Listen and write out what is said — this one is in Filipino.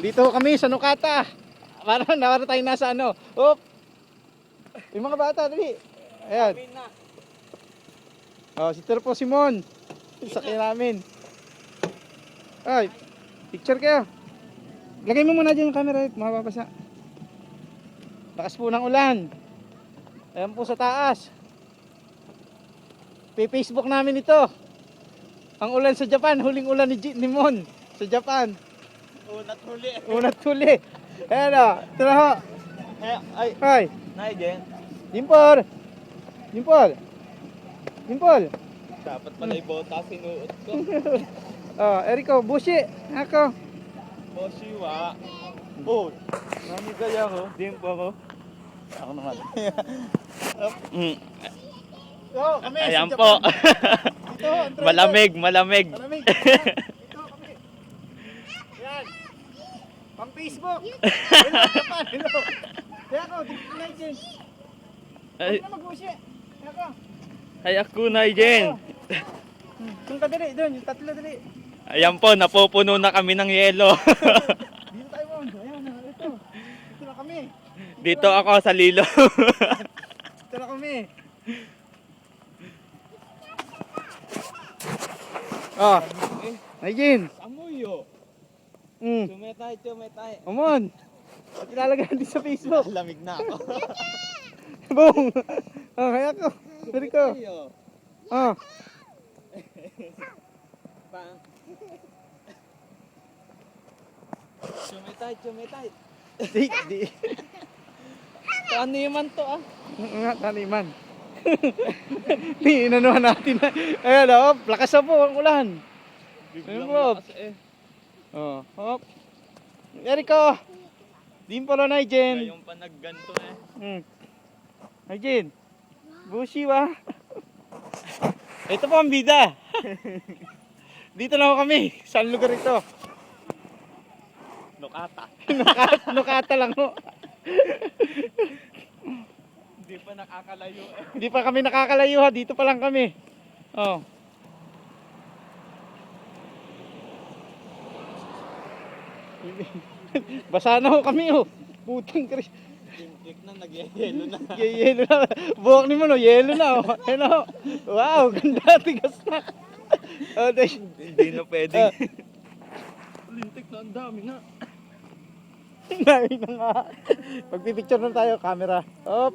Dito kami sa Nukata. Para tayo nasa ano. Hop. Yung mga bata, dali. Ayan. Oh, si Turpo Simon. Sakay namin. Ay, picture kayo. Lagay mo muna dyan yung camera, mababasa. Lakas po ng ulan. Ayan po sa taas. Facebook namin ito. Ang ulan sa Japan, huling ulan ni Mon sa Japan. Unat huli. Unat huli. Ayan o, ito na ho. Ay. Nay, Jen. Dimpol. Dapat pala ibota sinuot ko. Oh, Eriko, Bushi. Ako. Boshiwa. Oh, nami kaya ko. Dimpo ako. Ako naman. Oh, kami Ayan sa po. Japan. Ito, ang trailer. Malamig. Malamig. Ito kami. Yan. Pang Facebook. Hello, Japan. Hello. Kaya ako, dito na dyan. Ay, Huwag na mag-Bushi. Kaya ako. ay ako na, Jen. Yung kadali, doon, yung tatlo dali. Ayan po, napupuno na kami ng yelo. Dito tayo mo. Ayan na, ito. Dito na kami. Dito ako sa lilo. Dito na kami. Oh, Naijin. Amuyo. Mm. Tumetay. Come on. At ilalagay natin sa Facebook. Lamig na ako. Boom. Oh, kaya ko. Dali ko. Oh. Tumetay. Di. Ano naman to ah? Nga, taniman. Di, inanuhan natin na. Ayan, oh, lakas na po ang ulan. Ayun po. Oh, hop. Eriko. Dimpolo na, Jen. Yung pa nagganto Jen. Bushi wa. Ito po ang bida. Dito na ako kami. Saan lugar ito? Nukata. Nukata lang ho. Hindi pa nakakalayo Hindi pa kami nakakalayo ha. Dito pa lang kami. Oh. Basa na ho kami oh. Puting Chris. Tik na, nagyayelo na. Yelo na. Buhok ni mo no, yelo na oh. Ayun oh. Wow, ganda, tigas na. Oh, Hindi na pwede. Lintik na, ang dami na. Dami na nga. Pagpipicture na tayo, camera. Op.